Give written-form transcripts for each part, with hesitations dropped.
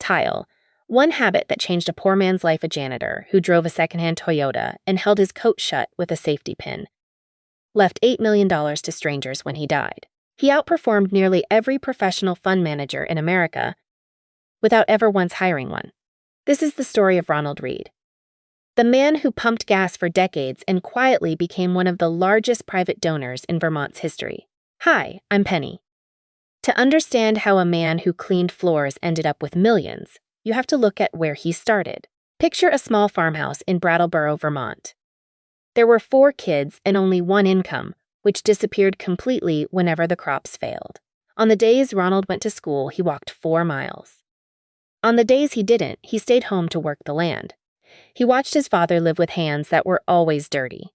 tile, one habit that changed a poor man's life, a janitor who drove a secondhand Toyota and held his coat shut with a safety pin, left $8 million to strangers when he died. He outperformed nearly every professional fund manager in America without ever once hiring one. This is the story of Ronald Read, the man who pumped gas for decades and quietly became one of the largest private donors in Vermont's history. Hi, I'm Penny. To understand how a man who cleaned floors ended up with millions, you have to look at where he started. Picture a small farmhouse in Brattleboro, Vermont. There were 4 kids and only one income, which disappeared completely whenever the crops failed. On the days Ronald went to school, he walked 4 miles. On the days he didn't, he stayed home to work the land. He watched his father live with hands that were always dirty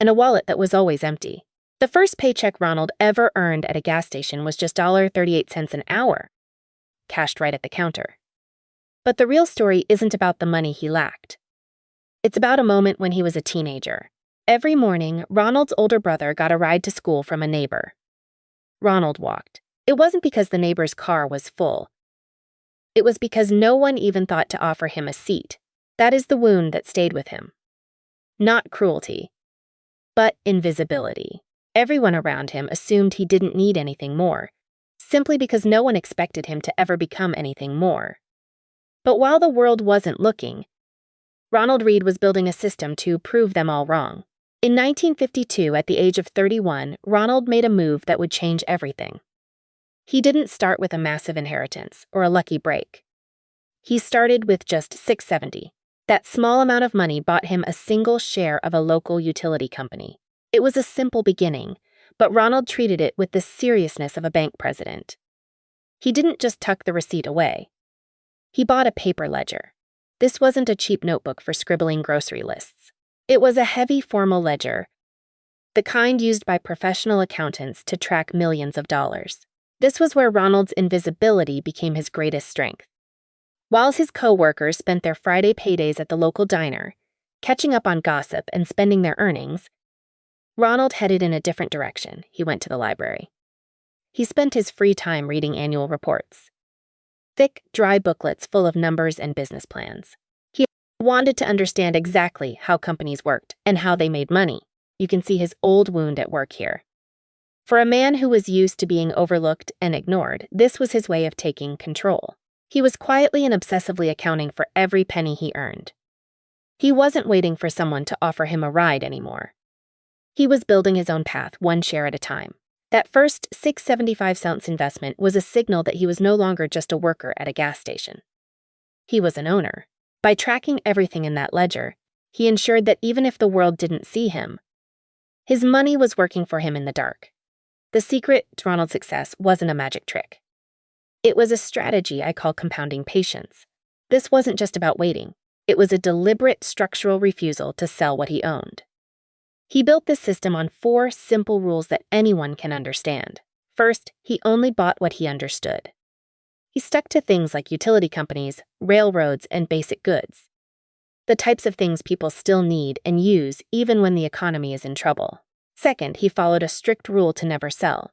and a wallet that was always empty. The first paycheck Ronald ever earned at a gas station was just $1.38 an hour, cashed right at the counter. But the real story isn't about the money he lacked. It's about a moment when he was a teenager. Every morning, Ronald's older brother got a ride to school from a neighbor. Ronald walked. It wasn't because the neighbor's car was full. It was because no one even thought to offer him a seat. That is the wound that stayed with him. Not cruelty, but invisibility. Everyone around him assumed he didn't need anything more, simply because no one expected him to ever become anything more. But while the world wasn't looking, Ronald Read was building a system to prove them all wrong. In 1952, at the age of 31, Ronald made a move that would change everything. He didn't start with a massive inheritance or a lucky break. He started with just $670. That small amount of money bought him a single share of a local utility company. It was a simple beginning, but Ronald treated it with the seriousness of a bank president. He didn't just tuck the receipt away. He bought a paper ledger. This wasn't a cheap notebook for scribbling grocery lists. It was a heavy formal ledger, the kind used by professional accountants to track millions of dollars. This was where Ronald's invisibility became his greatest strength. While his coworkers spent their Friday paydays at the local diner, catching up on gossip and spending their earnings, Ronald headed in a different direction. He went to the library. He spent his free time reading annual reports, thick, dry booklets full of numbers and business plans. He wanted to understand exactly how companies worked and how they made money. You can see his old wound at work here. For a man who was used to being overlooked and ignored, this was his way of taking control. He was quietly and obsessively accounting for every penny he earned. He wasn't waiting for someone to offer him a ride anymore. He was building his own path, one share at a time. That first 6.75 investment was a signal that he was no longer just a worker at a gas station. He was an owner. By tracking everything in that ledger, he ensured that even if the world didn't see him, his money was working for him in the dark. The secret to Ronald's success wasn't a magic trick. It was a strategy I call compounding patience. This wasn't just about waiting. It was a deliberate structural refusal to sell what he owned. He built this system on 4 simple rules that anyone can understand. First, he only bought what he understood. He stuck to things like utility companies, railroads, and basic goods, the types of things people still need and use even when the economy is in trouble. Second, he followed a strict rule to never sell.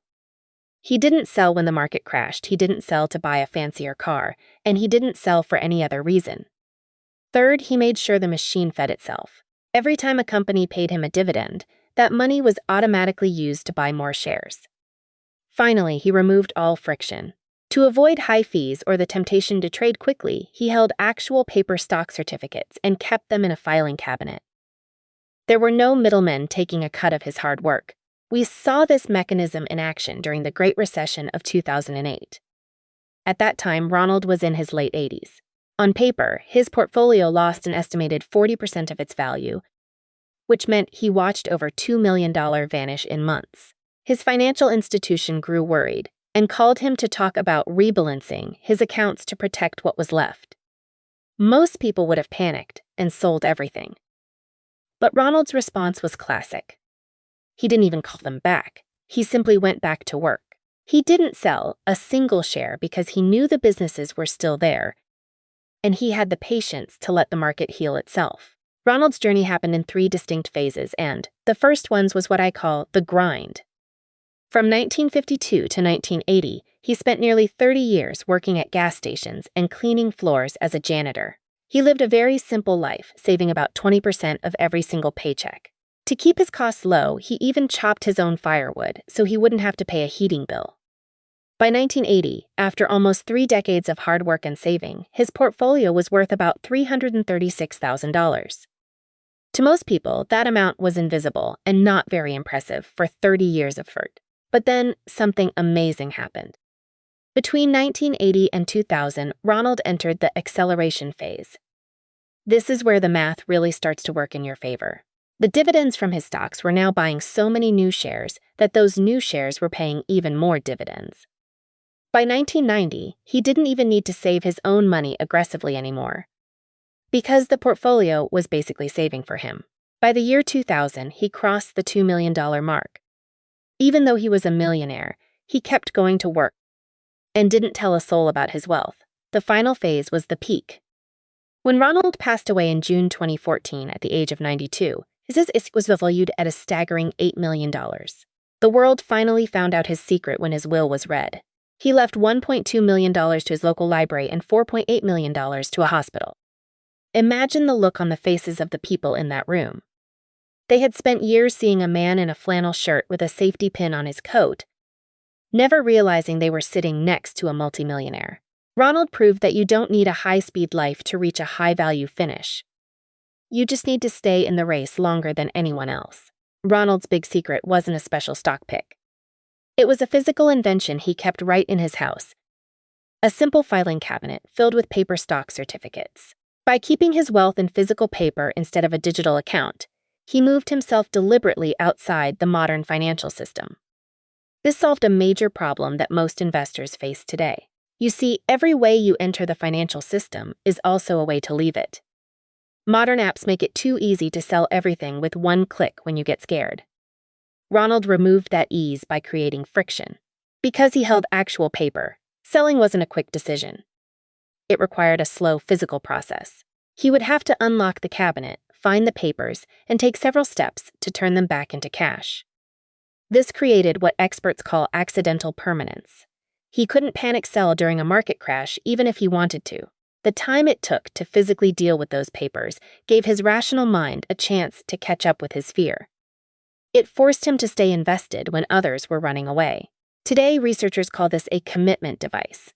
He didn't sell when the market crashed, he didn't sell to buy a fancier car, and he didn't sell for any other reason. Third, he made sure the machine fed itself. Every time a company paid him a dividend, that money was automatically used to buy more shares. Finally, he removed all friction. To avoid high fees or the temptation to trade quickly, he held actual paper stock certificates and kept them in a filing cabinet. There were no middlemen taking a cut of his hard work. We saw this mechanism in action during the Great Recession of 2008. At that time, Ronald was in his late 80s. On paper, his portfolio lost an estimated 40% of its value, which meant he watched over $2 million vanish in months. His financial institution grew worried and called him to talk about rebalancing his accounts to protect what was left. Most people would have panicked and sold everything. But Ronald's response was classic. He didn't even call them back. He simply went back to work. He didn't sell a single share because he knew the businesses were still there, and he had the patience to let the market heal itself. Ronald's journey happened in 3 distinct phases, and the first one was what I call the grind. From 1952 to 1980, he spent nearly 30 years working at gas stations and cleaning floors as a janitor. He lived a very simple life, saving about 20% of every single paycheck. To keep his costs low, he even chopped his own firewood so he wouldn't have to pay a heating bill. By 1980, after almost 3 decades of hard work and saving, his portfolio was worth about $336,000. To most people, that amount was invisible and not very impressive for 30 years of effort. But then, something amazing happened. Between 1980 and 2000, Ronald entered the acceleration phase. This is where the math really starts to work in your favor. The dividends from his stocks were now buying so many new shares that those new shares were paying even more dividends. By 1990, he didn't even need to save his own money aggressively anymore, because the portfolio was basically saving for him. By the year 2000, he crossed the $2 million mark. Even though he was a millionaire, he kept going to work and didn't tell a soul about his wealth. The final phase was the peak. When Ronald passed away in June 2014 at the age of 92, his estate was valued at a staggering $8 million. The world finally found out his secret when his will was read. He left $1.2 million to his local library and $4.8 million to a hospital. Imagine the look on the faces of the people in that room. They had spent years seeing a man in a flannel shirt with a safety pin on his coat, never realizing they were sitting next to a multimillionaire. Ronald proved that you don't need a high-speed life to reach a high-value finish. You just need to stay in the race longer than anyone else. Ronald's big secret wasn't a special stock pick. It was a physical invention he kept right in his house, a simple filing cabinet filled with paper stock certificates. By keeping his wealth in physical paper instead of a digital account, he moved himself deliberately outside the modern financial system. This solved a major problem that most investors face today. You see, every way you enter the financial system is also a way to leave it. Modern apps make it too easy to sell everything with one click when you get scared. Ronald removed that ease by creating friction. Because he held actual paper, selling wasn't a quick decision. It required a slow physical process. He would have to unlock the cabinet, find the papers, and take several steps to turn them back into cash. This created what experts call accidental permanence. He couldn't panic sell during a market crash even if he wanted to. The time it took to physically deal with those papers gave his rational mind a chance to catch up with his fear. It forced him to stay invested when others were running away. Today, researchers call this a commitment device.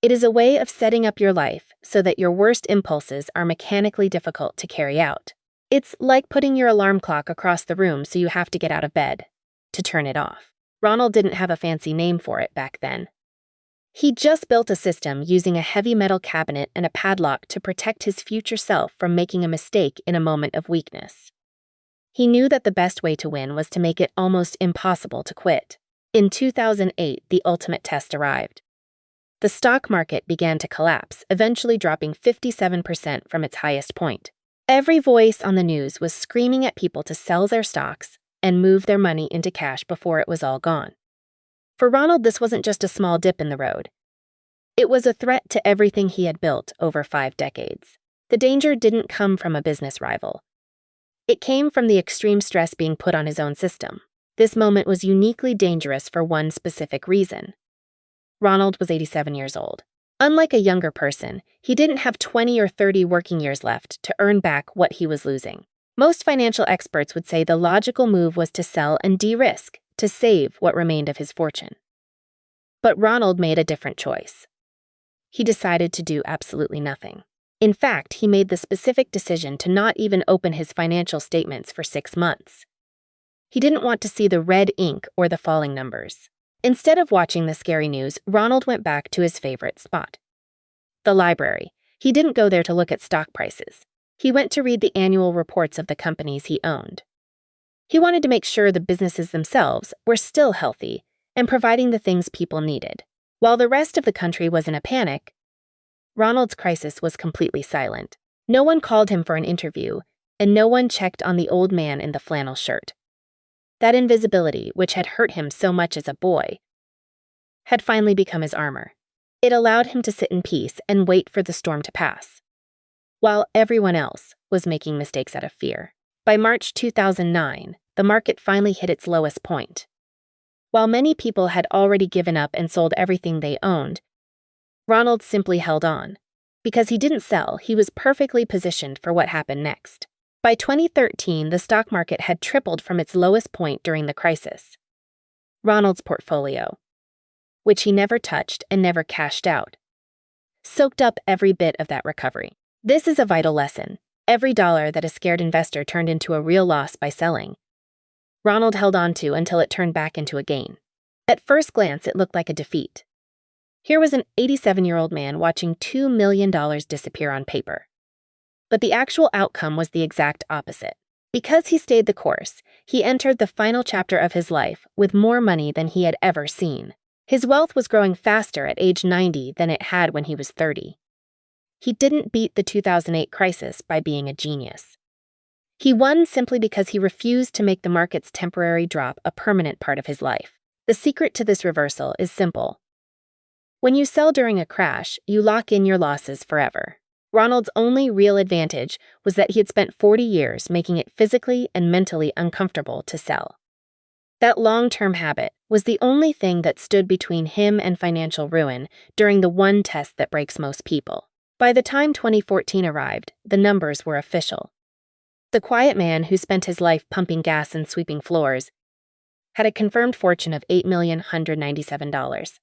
It is a way of setting up your life so that your worst impulses are mechanically difficult to carry out. It's like putting your alarm clock across the room so you have to get out of bed to turn it off. Ronald didn't have a fancy name for it back then. He just built a system using a heavy metal cabinet and a padlock to protect his future self from making a mistake in a moment of weakness. He knew that the best way to win was to make it almost impossible to quit. In 2008, the ultimate test arrived. The stock market began to collapse, eventually dropping 57% from its highest point. Every voice on the news was screaming at people to sell their stocks and move their money into cash before it was all gone. For Ronald, this wasn't just a small dip in the road. It was a threat to everything he had built over 5 decades. The danger didn't come from a business rival. It came from the extreme stress being put on his own system. This moment was uniquely dangerous for one specific reason. Ronald was 87 years old. Unlike a younger person, he didn't have 20 or 30 working years left to earn back what he was losing. Most financial experts would say the logical move was to sell and de-risk, to save what remained of his fortune. But Ronald made a different choice. He decided to do absolutely nothing. In fact, he made the specific decision to not even open his financial statements for 6 months. He didn't want to see the red ink or the falling numbers. Instead of watching the scary news, Ronald went back to his favorite spot, the library. He didn't go there to look at stock prices. He went to read the annual reports of the companies he owned. He wanted to make sure the businesses themselves were still healthy and providing the things people needed. While the rest of the country was in a panic, Ronald's crisis was completely silent. No one called him for an interview, and no one checked on the old man in the flannel shirt. That invisibility, which had hurt him so much as a boy, had finally become his armor. It allowed him to sit in peace and wait for the storm to pass, while everyone else was making mistakes out of fear. By March 2009, the market finally hit its lowest point. While many people had already given up and sold everything they owned, Ronald simply held on. Because he didn't sell, he was perfectly positioned for what happened next. By 2013, the stock market had tripled from its lowest point during the crisis. Ronald's portfolio, which he never touched and never cashed out, soaked up every bit of that recovery. This is a vital lesson. Every dollar that a scared investor turned into a real loss by selling, Ronald held on to until it turned back into a gain. At first glance, it looked like a defeat. Here was an 87-year-old man watching $2 million disappear on paper. But the actual outcome was the exact opposite. Because he stayed the course, he entered the final chapter of his life with more money than he had ever seen. His wealth was growing faster at age 90 than it had when he was 30. He didn't beat the 2008 crisis by being a genius. He won simply because he refused to make the market's temporary drop a permanent part of his life. The secret to this reversal is simple. When you sell during a crash, you lock in your losses forever. Ronald's only real advantage was that he had spent 40 years making it physically and mentally uncomfortable to sell. That long-term habit was the only thing that stood between him and financial ruin during the one test that breaks most people. By the time 2014 arrived, the numbers were official. The quiet man who spent his life pumping gas and sweeping floors had a confirmed fortune of $8,197,000.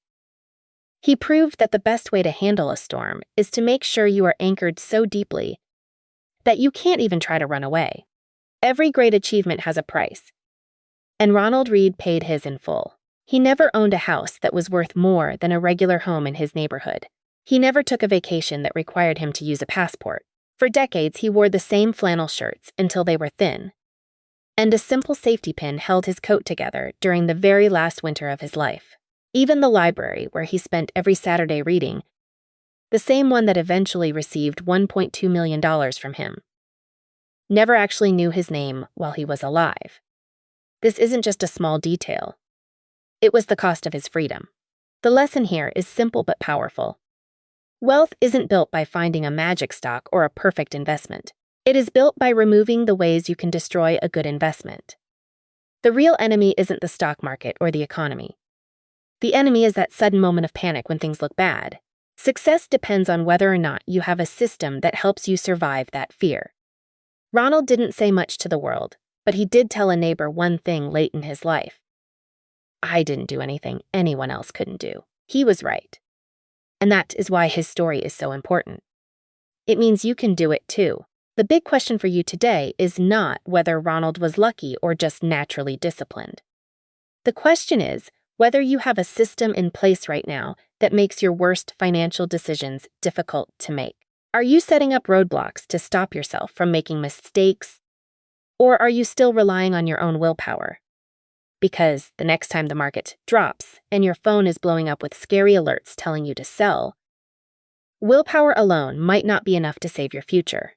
He proved that the best way to handle a storm is to make sure you are anchored so deeply that you can't even try to run away. Every great achievement has a price, and Ronald Read paid his in full. He never owned a house that was worth more than a regular home in his neighborhood. He never took a vacation that required him to use a passport. For decades, he wore the same flannel shirts until they were thin, and a simple safety pin held his coat together during the very last winter of his life. Even the library, where he spent every Saturday reading, the same one that eventually received $1.2 million from him, never actually knew his name while he was alive. This isn't just a small detail. It was the cost of his freedom. The lesson here is simple but powerful. Wealth isn't built by finding a magic stock or a perfect investment. It is built by removing the ways you can destroy a good investment. The real enemy isn't the stock market or the economy. The enemy is that sudden moment of panic when things look bad. Success depends on whether or not you have a system that helps you survive that fear. Ronald didn't say much to the world, but he did tell a neighbor one thing late in his life. I didn't do anything anyone else couldn't do. He was right. And that is why his story is so important. It means you can do it too. The big question for you today is not whether Ronald was lucky or just naturally disciplined. The question is whether you have a system in place right now that makes your worst financial decisions difficult to make. Are you setting up roadblocks to stop yourself from making mistakes? Or are you still relying on your own willpower? Because the next time the market drops and your phone is blowing up with scary alerts telling you to sell, willpower alone might not be enough to save your future.